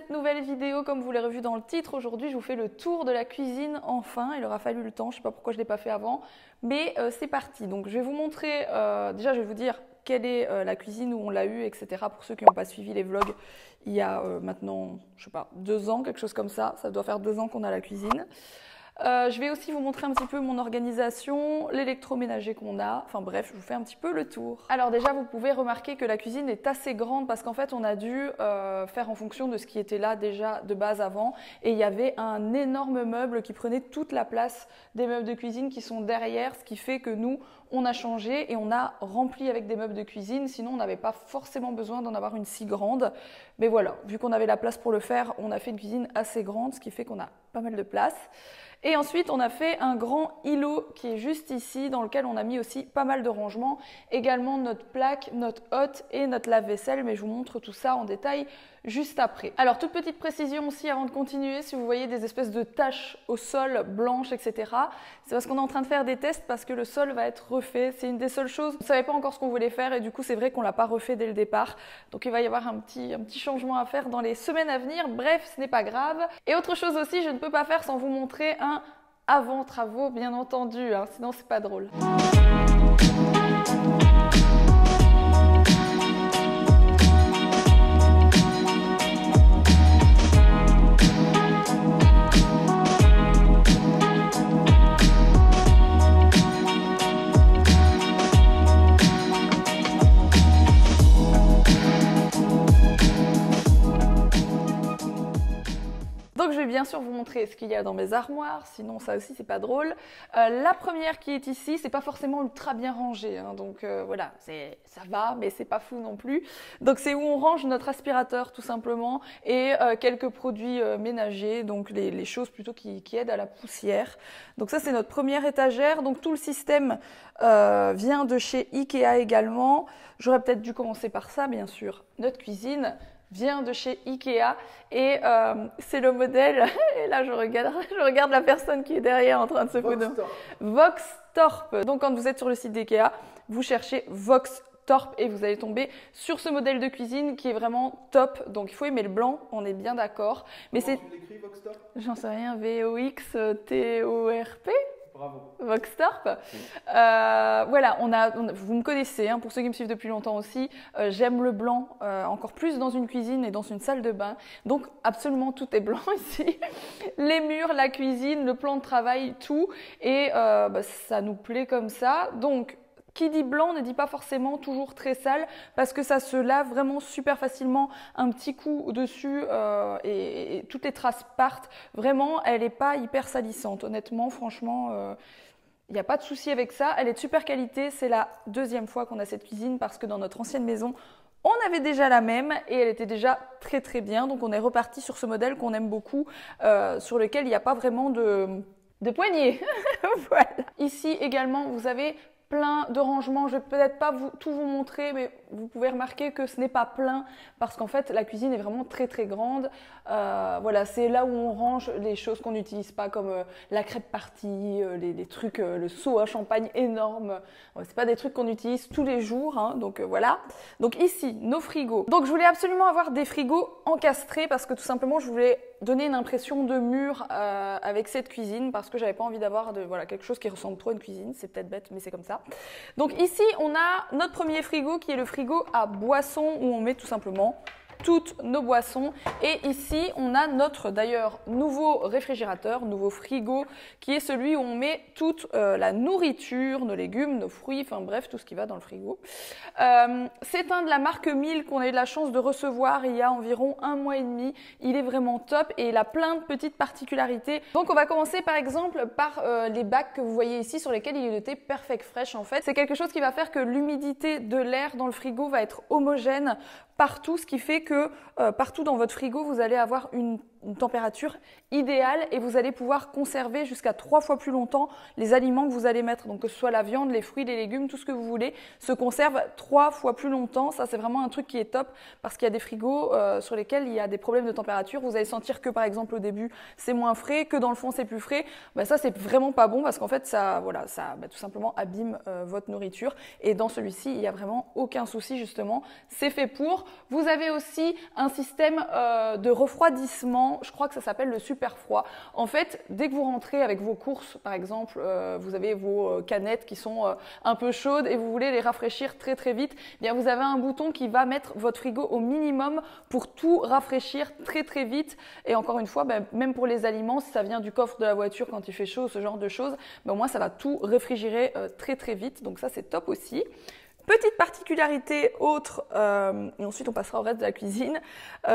cette nouvelle vidéo. Comme vous l'avez vu dans le titre, aujourd'hui je vous fais le tour de la cuisine enfin. Il aura fallu le temps, je ne sais pas pourquoi je ne l'ai pas fait avant, mais c'est parti. Donc je vais vous montrer, déjà je vais vous dire quelle est la cuisine, où on l'a eu, etc. Pour ceux qui n'ont pas suivi les vlogs, il y a maintenant, je sais pas, 2 ans, quelque chose comme ça. Ça doit faire 2 ans qu'on a la cuisine. Je vais aussi vous montrer un petit peu mon organisation, l'électroménager qu'on a, enfin bref, je vous fais un petit peu le tour. Alors déjà, vous pouvez remarquer que la cuisine est assez grande parce qu'en fait, on a dû faire en fonction de ce qui était là déjà de base avant, et il y avait un énorme meuble qui prenait toute la place des meubles de cuisine qui sont derrière, ce qui fait que nous, on a changé et on a rempli avec des meubles de cuisine, sinon on n'avait pas forcément besoin d'en avoir une si grande. Mais voilà, vu qu'on avait la place pour le faire, on a fait une cuisine assez grande, ce qui fait qu'on a pas mal de place. Et ensuite, on a fait un grand îlot qui est juste ici, dans lequel on a mis aussi pas mal de rangements. Également notre plaque, notre hotte et notre lave-vaisselle, mais je vous montre tout ça en détail juste après. Alors, toute petite précision aussi avant de continuer, si vous voyez des espèces de taches au sol blanches, etc., c'est parce qu'on est en train de faire des tests parce que le sol va être refait. C'est une des seules choses, on ne savait pas encore ce qu'on voulait faire et du coup, c'est vrai qu'on ne l'a pas refait dès le départ. Donc, il va y avoir un petit changement à faire dans les semaines à venir. Bref, ce n'est pas grave. Et autre chose aussi, je ne peux pas faire sans vous montrer un avant travaux, bien entendu, hein, sinon c'est pas drôle. Donc je vais bien sûr vous montrer ce qu'il y a dans mes armoires, sinon ça aussi c'est pas drôle. La première qui est ici, c'est pas forcément ultra bien rangé, hein, donc voilà, ça va, mais c'est pas fou non plus. Donc c'est où on range notre aspirateur tout simplement et quelques produits ménagers, donc les choses plutôt qui aident à la poussière. Donc ça c'est notre première étagère, donc tout le système vient de chez Ikea également. J'aurais peut-être dû commencer par ça bien sûr, notre cuisine vient de chez Ikea et c'est le modèle, et là je regarde la personne qui est derrière en train de se foutre. Voxtorp. Donc quand vous êtes sur le site d'Ikea, vous cherchez Voxtorp et vous allez tomber sur ce modèle de cuisine qui est vraiment top. Donc il faut aimer le blanc, on est bien d'accord. Mais c'est... Tu l'écris Voxtorp ? J'en sais rien, V-O-X-T-O-R-P. Bravo. Voxtorp. Voilà, vous me connaissez, hein, pour ceux qui me suivent depuis longtemps aussi, j'aime le blanc encore plus dans une cuisine et dans une salle de bain. Donc absolument tout est blanc ici. Les murs, la cuisine, le plan de travail, tout. Et ça nous plaît comme ça. Donc, qui dit blanc ne dit pas forcément toujours très sale parce que ça se lave vraiment super facilement, un petit coup dessus et toutes les traces partent. Vraiment, elle n'est pas hyper salissante. Honnêtement, franchement, il n'y a pas de souci avec ça. Elle est de super qualité. C'est la 2e fois qu'on a cette cuisine parce que dans notre ancienne maison, on avait déjà la même et elle était déjà très très bien. Donc on est reparti sur ce modèle qu'on aime beaucoup, sur lequel il n'y a pas vraiment de poignée. Voilà. Ici également, vous avez plein de rangements. Je vais peut-être pas tout vous montrer, mais vous pouvez remarquer que ce n'est pas plein parce qu'en fait la cuisine est vraiment très très grande. Voilà, c'est là où on range les choses qu'on n'utilise pas, comme la crêpe partie, les trucs, le seau à champagne énorme. C'est pas des trucs qu'on utilise tous les jours, hein, donc voilà. Donc ici, nos frigos. Donc je voulais absolument avoir des frigos encastrés parce que tout simplement je voulais donner une impression de mur avec cette cuisine parce que j'avais pas envie d'avoir quelque chose qui ressemble trop à une cuisine. C'est peut-être bête, mais c'est comme ça. Donc ici, on a notre premier frigo qui est le frigo à boissons où on met tout simplement toutes nos boissons. Et ici, on a notre d'ailleurs nouveau réfrigérateur, nouveau frigo, qui est celui où on met toute la nourriture, nos légumes, nos fruits, enfin bref, tout ce qui va dans le frigo. C'est un de la marque Miele qu'on a eu de la chance de recevoir il y a environ 1 mois et demi. Il est vraiment top et il a plein de petites particularités. Donc on va commencer par exemple par les bacs que vous voyez ici sur lesquels il est noté Perfect Fresh en fait. C'est quelque chose qui va faire que l'humidité de l'air dans le frigo va être homogène partout, ce qui fait que partout dans votre frigo, vous allez avoir une une température idéale et vous allez pouvoir conserver jusqu'à 3 fois plus longtemps les aliments que vous allez mettre. Donc que ce soit la viande, les fruits, les légumes, tout ce que vous voulez, se conserve 3 fois plus longtemps. Ça, c'est vraiment un truc qui est top parce qu'il y a des frigos sur lesquels il y a des problèmes de température. Vous allez sentir que par exemple au début c'est moins frais, que dans le fond c'est plus frais. Ben, ça, c'est vraiment pas bon parce qu'en fait ça, voilà, ça tout simplement abîme votre nourriture. Et dans celui-ci, il n'y a vraiment aucun souci justement. C'est fait pour. Vous avez aussi un système de refroidissement. Je crois que ça s'appelle le super froid. En fait, dès que vous rentrez avec vos courses, par exemple, vous avez vos canettes qui sont un peu chaudes et vous voulez les rafraîchir très très vite, eh bien vous avez un bouton qui va mettre votre frigo au minimum pour tout rafraîchir très très vite. Et encore une fois, ben, même pour les aliments, si ça vient du coffre de la voiture quand il fait chaud, ce genre de choses, ben, au moins ça va tout réfrigérer très très vite. Donc ça, c'est top aussi. Petite particularité autre, et ensuite on passera au reste de la cuisine,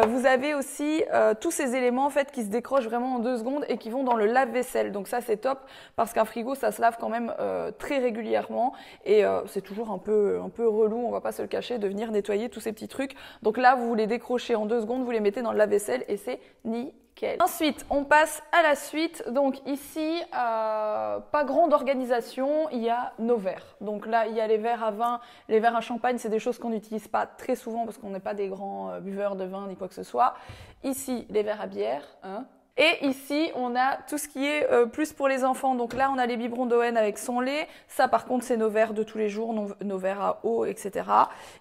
vous avez aussi tous ces éléments en fait qui se décrochent vraiment en 2 secondes et qui vont dans le lave-vaisselle. Donc ça c'est top parce qu'un frigo ça se lave quand même très régulièrement et c'est toujours un peu relou, on va pas se le cacher, de venir nettoyer tous ces petits trucs. Donc là vous les décrochez en 2 secondes, vous les mettez dans le lave-vaisselle et c'est nickel. Ensuite, on passe à la suite. Donc ici, pas grande organisation, il y a nos verres. Donc là, il y a les verres à vin, les verres à champagne, c'est des choses qu'on n'utilise pas très souvent parce qu'on n'est pas des grands buveurs de vin ni quoi que ce soit. Ici, les verres à bière, hein. Et ici, on a tout ce qui est plus pour les enfants. Donc là, on a les biberons d'Owen avec son lait. Ça, par contre, c'est nos verres de tous les jours, nos verres à eau, etc.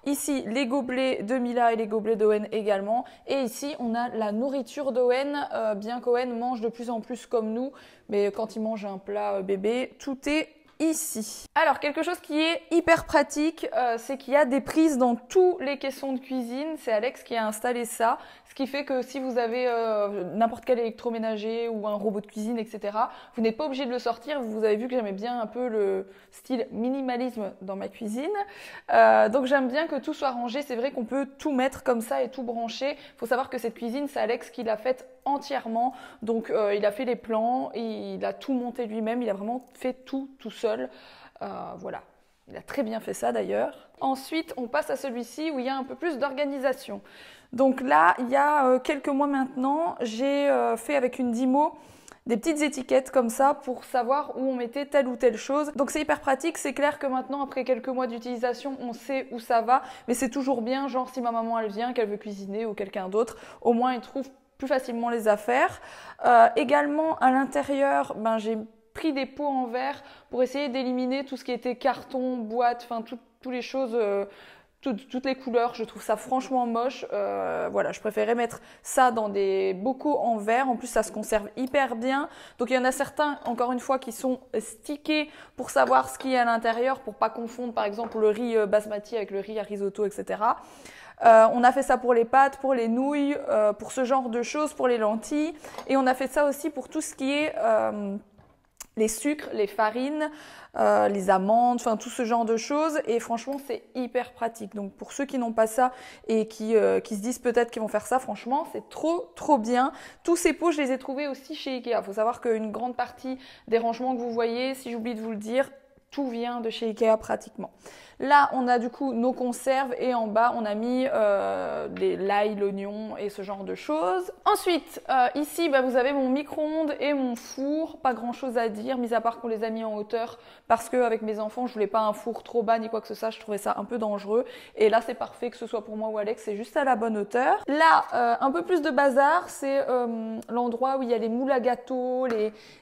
Ici, les gobelets de Mila et les gobelets d'Owen également. Et ici, on a la nourriture d'Owen, bien qu'Owen mange de plus en plus comme nous. Mais quand il mange un plat bébé, tout est ici. Alors, quelque chose qui est hyper pratique, c'est qu'il y a des prises dans tous les caissons de cuisine. C'est Alex qui a installé ça. Ce qui fait que si vous avez n'importe quel électroménager ou un robot de cuisine, etc., vous n'êtes pas obligé de le sortir. Vous avez vu que j'aimais bien un peu le style minimalisme dans ma cuisine. Donc j'aime bien que tout soit rangé. C'est vrai qu'on peut tout mettre comme ça et tout brancher. Il faut savoir que cette cuisine, c'est Alex qui l'a faite entièrement. Donc il a fait les plans, et il a tout monté lui-même. Il a vraiment fait tout seul. Voilà. Il a très bien fait ça d'ailleurs. Ensuite, on passe à celui-ci où il y a un peu plus d'organisation. Donc là, il y a quelques mois maintenant, j'ai fait avec une Dymo des petites étiquettes comme ça pour savoir où on mettait telle ou telle chose. Donc c'est hyper pratique, c'est clair que maintenant, après quelques mois d'utilisation, on sait où ça va, mais c'est toujours bien, genre si ma maman elle vient, qu'elle veut cuisiner ou quelqu'un d'autre, au moins il trouve plus facilement les affaires. Également, à l'intérieur, ben, j'ai pris des pots en verre pour essayer d'éliminer tout ce qui était carton, boîte, enfin toutes les choses, toutes les couleurs. Je trouve ça franchement moche. Voilà, je préférais mettre ça dans des bocaux en verre. En plus, ça se conserve hyper bien. Donc, il y en a certains, encore une fois, qui sont stickés pour savoir ce qu'il y a à l'intérieur, pour pas confondre, par exemple, le riz basmati avec le riz à risotto, etc. On a fait ça pour les pâtes, pour les nouilles, pour ce genre de choses, pour les lentilles. Et on a fait ça aussi pour tout ce qui est les sucres, les farines, les amandes, enfin tout ce genre de choses. Et franchement, c'est hyper pratique. Donc pour ceux qui n'ont pas ça et qui se disent peut-être qu'ils vont faire ça, franchement, c'est trop bien. Tous ces pots, je les ai trouvés aussi chez Ikea. Il faut savoir qu'une grande partie des rangements que vous voyez, si j'oublie de vous le dire, tout vient de chez Ikea pratiquement. Là, on a du coup nos conserves et en bas, on a mis l'ail, l'oignon et ce genre de choses. Ensuite, ici, bah, vous avez mon micro-ondes et mon four. Pas grand-chose à dire, mis à part qu'on les a mis en hauteur parce qu'avec mes enfants, je voulais pas un four trop bas ni quoi que ce soit. Je trouvais ça un peu dangereux. Et là, c'est parfait que ce soit pour moi ou Alex. C'est juste à la bonne hauteur. Là, un peu plus de bazar, c'est l'endroit où il y a les moules à gâteaux,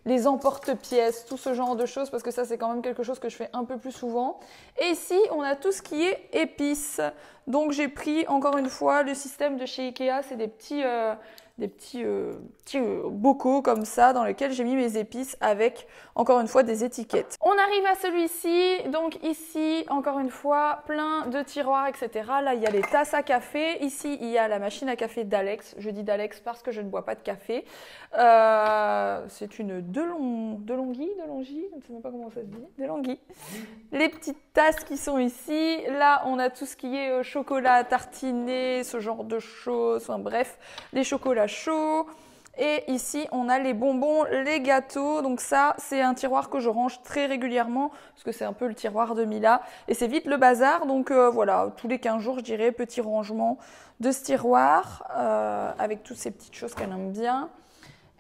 les emporte-pièces, tout ce genre de choses parce que ça, c'est quand même quelque chose que je fais un peu plus souvent. Et ici, on a tout ce qui est épices. Donc j'ai pris encore une fois le système de chez Ikea, c'est des petits bocaux comme ça dans lesquels j'ai mis mes épices avec encore une fois des étiquettes. On arrive à celui-ci, donc ici encore une fois plein de tiroirs, etc. Là il y a les tasses à café, ici il y a la machine à café d'Alex, je dis d'Alex parce que je ne bois pas de café. C'est une DeLonghi, je ne sais même pas comment ça se dit, DeLonghi. Les petites tasses qui sont ici, là on a tout ce qui est chocolat tartiné, ce genre de choses, enfin bref, les chocolats chauds. Et ici, on a les bonbons, les gâteaux. Donc ça, c'est un tiroir que je range très régulièrement parce que c'est un peu le tiroir de Mila. Et c'est vite le bazar. Donc voilà, tous les 15 jours, je dirais, petit rangement de ce tiroir avec toutes ces petites choses qu'elle aime bien.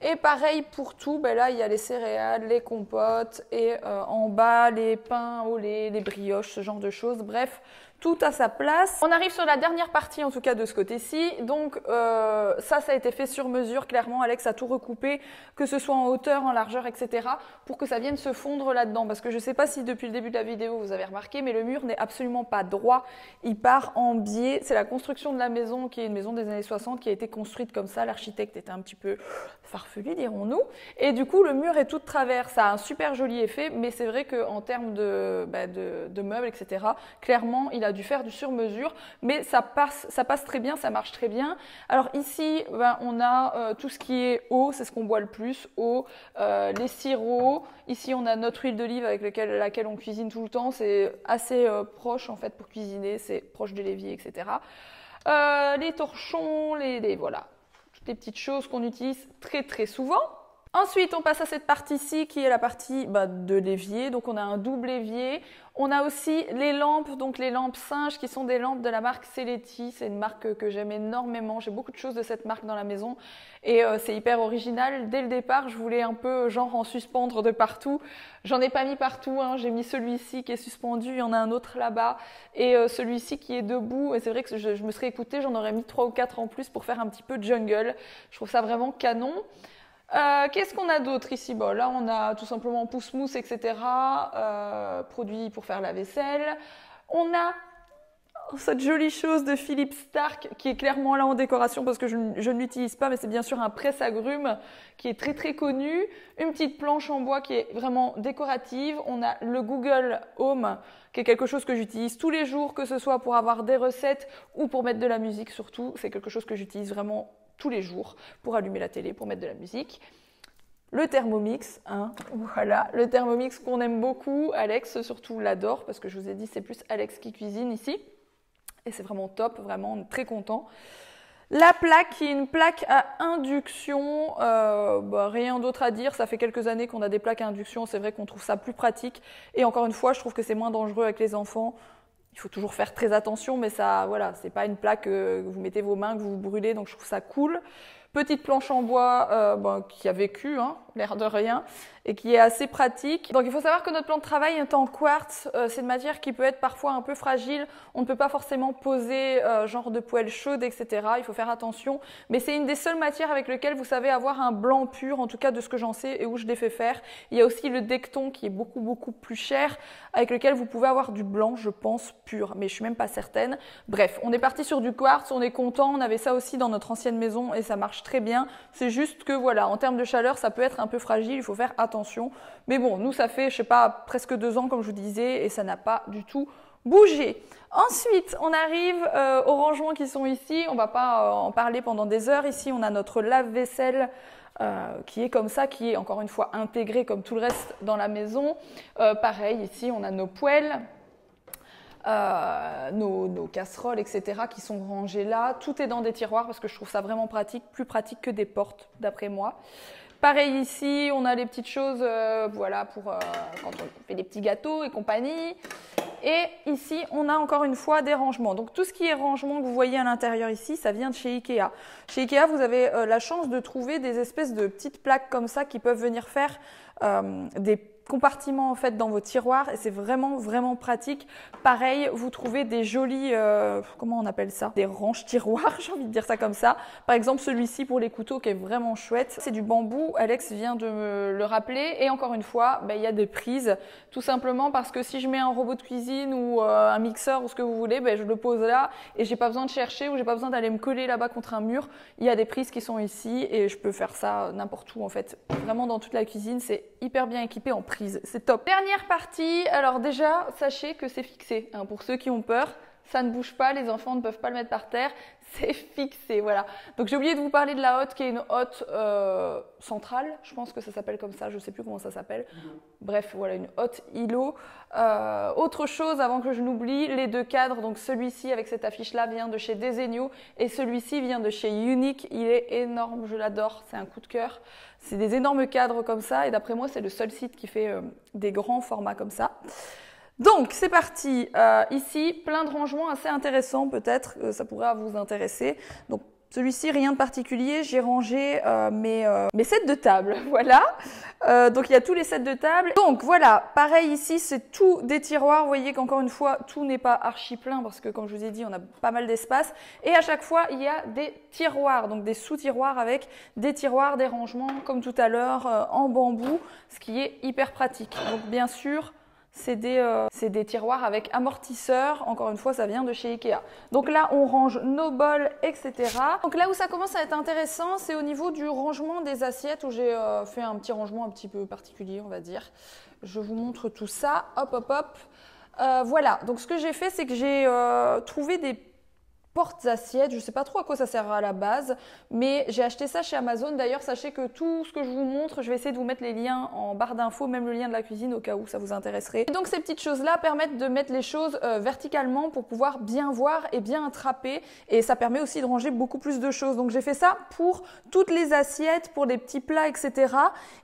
Et pareil pour tout, ben là il y a les céréales, les compotes et en bas les pains au lait, les brioches, ce genre de choses. Bref, tout à sa place. On arrive sur la dernière partie en tout cas de ce côté-ci. Donc ça a été fait sur mesure. Clairement, Alex a tout recoupé, que ce soit en hauteur, en largeur, etc. pour que ça vienne se fondre là-dedans. Parce que je ne sais pas si depuis le début de la vidéo vous avez remarqué, mais le mur n'est absolument pas droit. Il part en biais. C'est la construction de la maison qui est une maison des années 60 qui a été construite comme ça. L'architecte était un petit peu farfelu, dirons-nous. Et du coup, le mur est tout de travers. Ça a un super joli effet, mais c'est vrai qu'en termes de meubles, etc., clairement, il a dû faire du sur-mesure, mais ça passe très bien, ça marche très bien. Alors ici, on a tout ce qui est eau, c'est ce qu'on boit le plus, eau, les sirops. Ici, on a notre huile d'olive avec laquelle on cuisine tout le temps. C'est assez proche en fait pour cuisiner, c'est proche de l'évier, etc. Les torchons, voilà, toutes les petites choses qu'on utilise très très souvent. Ensuite, on passe à cette partie-ci qui est la partie de l'évier. Donc, on a un double évier. On a aussi les lampes, donc les lampes singes qui sont des lampes de la marque Celetti. C'est une marque que j'aime énormément. J'ai beaucoup de choses de cette marque dans la maison et c'est hyper original. Dès le départ, je voulais un peu genre en suspendre de partout. J'en ai pas mis partout, hein. J'ai mis celui-ci qui est suspendu. Il y en a un autre là-bas et celui-ci qui est debout. Et c'est vrai que je me serais écoutée, j'en aurais mis 3 ou 4 en plus pour faire un petit peu jungle. Je trouve ça vraiment canon. Qu'est-ce qu'on a d'autre ici? Bon, là, on a tout simplement pousse-mousse, etc. Produits pour faire la vaisselle. On a cette jolie chose de Philippe Stark qui est clairement là en décoration parce que je ne l'utilise pas, mais c'est bien sûr un presse-agrumes qui est très très connu. Une petite planche en bois qui est vraiment décorative. On a le Google Home qui est quelque chose que j'utilise tous les jours, que ce soit pour avoir des recettes ou pour mettre de la musique surtout. C'est quelque chose que j'utilise vraiment tous les jours pour allumer la télé, pour mettre de la musique. Le Thermomix, hein, voilà, le Thermomix qu'on aime beaucoup. Alex surtout l'adore parce que je vous ai dit c'est plus Alex qui cuisine ici. Et c'est vraiment top, vraiment on est très content. La plaque qui est une plaque à induction, rien d'autre à dire, ça fait quelques années qu'on a des plaques à induction, c'est vrai qu'on trouve ça plus pratique. Et encore une fois, je trouve que c'est moins dangereux avec les enfants. Il faut toujours faire très attention, mais ça, voilà, c'est pas une plaque que vous mettez vos mains, que vous brûlez, donc je trouve ça cool. Petite planche en bois qui a vécu, hein, l'air de rien, et qui est assez pratique. Donc il faut savoir que notre plan de travail est en quartz. C'est une matière qui peut être parfois un peu fragile. On ne peut pas forcément poser genre de poêle chaude, etc. Il faut faire attention. Mais c'est une des seules matières avec lesquelles vous savez avoir un blanc pur, en tout cas de ce que j'en sais et où je l'ai fait faire. Il y a aussi le Decton qui est beaucoup plus cher, avec lequel vous pouvez avoir du blanc, je pense, pur. Mais je suis même pas certaine. Bref, on est parti sur du quartz, on est content. On avait ça aussi dans notre ancienne maison et ça marche très bien. C'est juste que voilà, en termes de chaleur, ça peut être un peu fragile, il faut faire attention. Mais bon, nous, ça fait, je sais pas, presque 2 ans, comme je vous disais, et ça n'a pas du tout bougé. Ensuite, on arrive aux rangements qui sont ici. On va pas en parler pendant des heures. Ici, on a notre lave-vaisselle qui est comme ça, qui est encore une fois intégré comme tout le reste dans la maison. Pareil, ici, on a nos poêles. Nos casseroles, etc. qui sont rangées là. Tout est dans des tiroirs parce que je trouve ça vraiment pratique, plus pratique que des portes, d'après moi. Pareil ici, on a les petites choses voilà, pour quand on fait des petits gâteaux et compagnie. Et ici, on a encore une fois des rangements. Donc tout ce qui est rangement que vous voyez à l'intérieur ici, ça vient de chez Ikea. Chez Ikea, vous avez la chance de trouver des espèces de petites plaques comme ça qui peuvent venir faire des compartiments en fait dans vos tiroirs et c'est vraiment pratique. Pareil, vous trouvez des jolis, comment on appelle ça? Des ranges tiroirs, j'ai envie de dire ça comme ça. Par exemple, celui-ci pour les couteaux qui est vraiment chouette. C'est du bambou, Alex vient de me le rappeler. Et encore une fois, il y a des prises, tout simplement parce que si je mets un robot de cuisine ou un mixeur ou ce que vous voulez, je le pose là et j'ai pas besoin de chercher ou j'ai pas besoin d'aller me coller là-bas contre un mur. Il y a des prises qui sont ici et je peux faire ça n'importe où en fait. Vraiment dans toute la cuisine, c'est hyper bien équipé en prise. C'est top. Dernière partie, alors déjà, sachez que c'est fixé. Hein, pour ceux qui ont peur, ça ne bouge pas, les enfants ne peuvent pas le mettre par terre, c'est fixé, voilà. Donc j'ai oublié de vous parler de la hotte qui est une hotte centrale, je pense que ça s'appelle comme ça, je ne sais plus comment ça s'appelle. Bref, voilà, une hotte îlot. Autre chose avant que je n'oublie, les deux cadres, donc celui-ci avec cette affiche-là vient de chez Desenio et celui-ci vient de chez Unique, il est énorme, je l'adore, c'est un coup de cœur. C'est des énormes cadres comme ça et d'après moi c'est le seul site qui fait des grands formats comme ça. Donc, c'est parti. Ici, plein de rangements assez intéressants, peut-être, ça pourrait vous intéresser. Donc, celui-ci, rien de particulier. J'ai rangé mes sets de table, voilà. Donc, il y a tous les sets de table. Donc, voilà, pareil ici, c'est tout des tiroirs. Vous voyez qu'encore une fois, tout n'est pas archi plein parce que, comme je vous ai dit, on a pas mal d'espace. Et à chaque fois, il y a des tiroirs, donc des sous-tiroirs avec des tiroirs, des rangements, comme tout à l'heure, en bambou, ce qui est hyper pratique. Donc, bien sûr, c'est des tiroirs avec amortisseurs. Encore une fois, ça vient de chez Ikea. Donc là, on range nos bols, etc. Donc là où ça commence à être intéressant, c'est au niveau du rangement des assiettes où j'ai fait un petit rangement un petit peu particulier, on va dire. Je vous montre tout ça. Hop, hop, hop. Voilà. Donc ce que j'ai fait, c'est que j'ai trouvé des portes-assiettes, je ne sais pas trop à quoi ça sert à la base, mais j'ai acheté ça chez Amazon. D'ailleurs, sachez que tout ce que je vous montre, je vais essayer de vous mettre les liens en barre d'infos, même le lien de la cuisine au cas où ça vous intéresserait. Et donc ces petites choses-là permettent de mettre les choses verticalement pour pouvoir bien voir et bien attraper, et ça permet aussi de ranger beaucoup plus de choses. Donc j'ai fait ça pour toutes les assiettes, pour les petits plats, etc.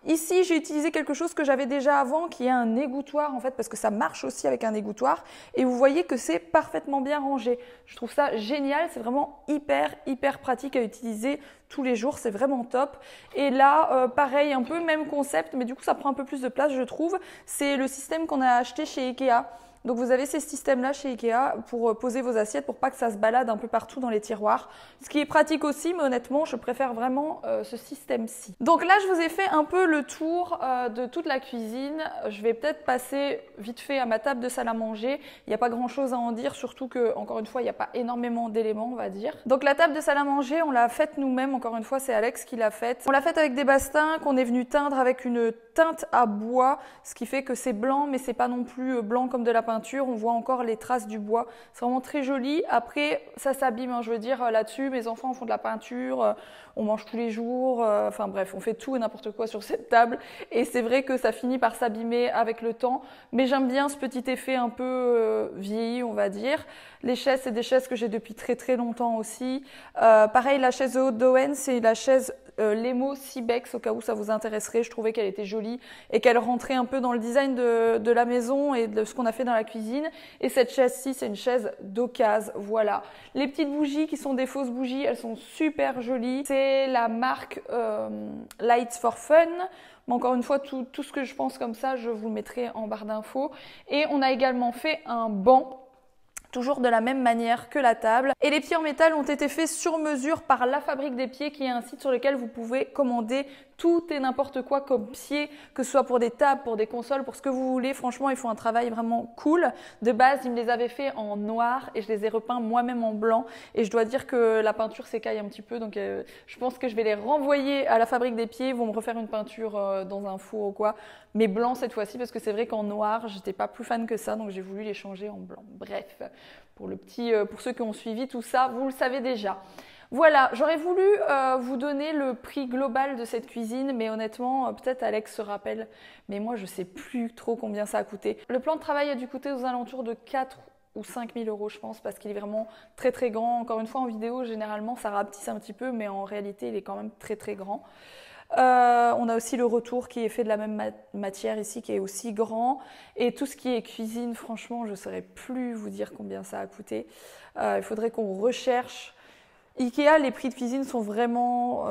Ici, j'ai utilisé quelque chose que j'avais déjà avant, qui est un égouttoir en fait, parce que ça marche aussi avec un égouttoir, et vous voyez que c'est parfaitement bien rangé. Je trouve ça génial, c'est vraiment hyper pratique à utiliser tous les jours, c'est vraiment top. Et là, pareil, un peu même concept, mais du coup ça prend un peu plus de place je trouve. C'est le système qu'on a acheté chez Ikea. Donc vous avez ces systèmes-là chez Ikea pour poser vos assiettes pour pas que ça se balade un peu partout dans les tiroirs. Ce qui est pratique aussi, mais honnêtement, je préfère vraiment ce système-ci. Donc là, je vous ai fait un peu le tour de toute la cuisine. Je vais peut-être passer vite fait à ma table de salle à manger. Il n'y a pas grand-chose à en dire, surtout que, encore une fois, il n'y a pas énormément d'éléments, on va dire. Donc la table de salle à manger, on l'a faite nous-mêmes. Encore une fois, c'est Alex qui l'a faite. On l'a faite avec des bastings qu'on est venu teindre avec une teinte à bois, ce qui fait que c'est blanc, mais c'est pas non plus blanc comme de la peinture. On voit encore les traces du bois. C'est vraiment très joli. Après, ça s'abîme, hein, je veux dire, là-dessus. Mes enfants font de la peinture, on mange tous les jours. Enfin bref, on fait tout et n'importe quoi sur cette table. Et c'est vrai que ça finit par s'abîmer avec le temps. Mais j'aime bien ce petit effet un peu vieilli, on va dire. Les chaises, c'est des chaises que j'ai depuis très longtemps aussi. Pareil, la chaise haute d'Owen, c'est la chaise Lemo Cibex, au cas où ça vous intéresserait. Je trouvais qu'elle était jolie et qu'elle rentrait un peu dans le design de la maison et de ce qu'on a fait dans la cuisine. Et cette chaise-ci, c'est une chaise d'occasion, voilà. Les petites bougies qui sont des fausses bougies, elles sont super jolies. C'est la marque Lights for Fun. Mais encore une fois, tout ce que je pense comme ça, je vous le mettrai en barre d'infos. Et on a également fait un banc, toujours de la même manière que la table. Et les pieds en métal ont été faits sur mesure par La Fabrique des Pieds, qui est un site sur lequel vous pouvez commander tout et n'importe quoi comme pied, que ce soit pour des tables, pour des consoles, pour ce que vous voulez. Franchement, ils font un travail vraiment cool. De base, ils me les avaient fait en noir et je les ai repeints moi-même en blanc. Et je dois dire que la peinture s'écaille un petit peu, donc je pense que je vais les renvoyer à La Fabrique des Pieds. Ils vont me refaire une peinture dans un four ou quoi, mais blanc cette fois-ci, parce que c'est vrai qu'en noir, j'étais pas plus fan que ça, donc j'ai voulu les changer en blanc. Bref, pour ceux qui ont suivi tout ça, vous le savez déjà. Voilà, j'aurais voulu vous donner le prix global de cette cuisine, mais honnêtement, peut-être Alex se rappelle, mais moi je sais plus trop combien ça a coûté. Le plan de travail a dû coûter aux alentours de 4 ou 5 000 euros, je pense, parce qu'il est vraiment très grand. Encore une fois, en vidéo, généralement, ça rapetisse un petit peu, mais en réalité, il est quand même très grand. On a aussi le retour qui est fait de la même matière ici, qui est aussi grand. Et tout ce qui est cuisine, franchement, je ne saurais plus vous dire combien ça a coûté. Il faudrait qu'on recherche. Ikea, les prix de cuisine sont vraiment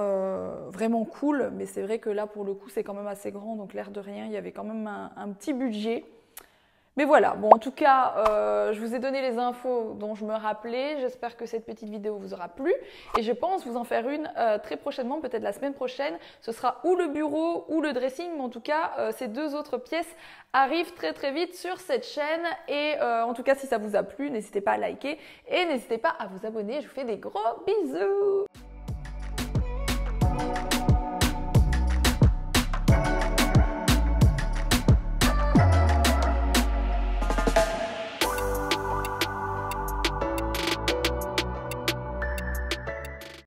cool, mais c'est vrai que là, pour le coup, c'est quand même assez grand, donc l'air de rien, il y avait quand même un petit budget. Mais voilà, bon, en tout cas, je vous ai donné les infos dont je me rappelais. J'espère que cette petite vidéo vous aura plu. Et je pense vous en faire une très prochainement, peut-être la semaine prochaine. Ce sera ou le bureau ou le dressing. Mais en tout cas, ces deux autres pièces arrivent très vite sur cette chaîne. Et en tout cas, si ça vous a plu, n'hésitez pas à liker et n'hésitez pas à vous abonner. Je vous fais des gros bisous.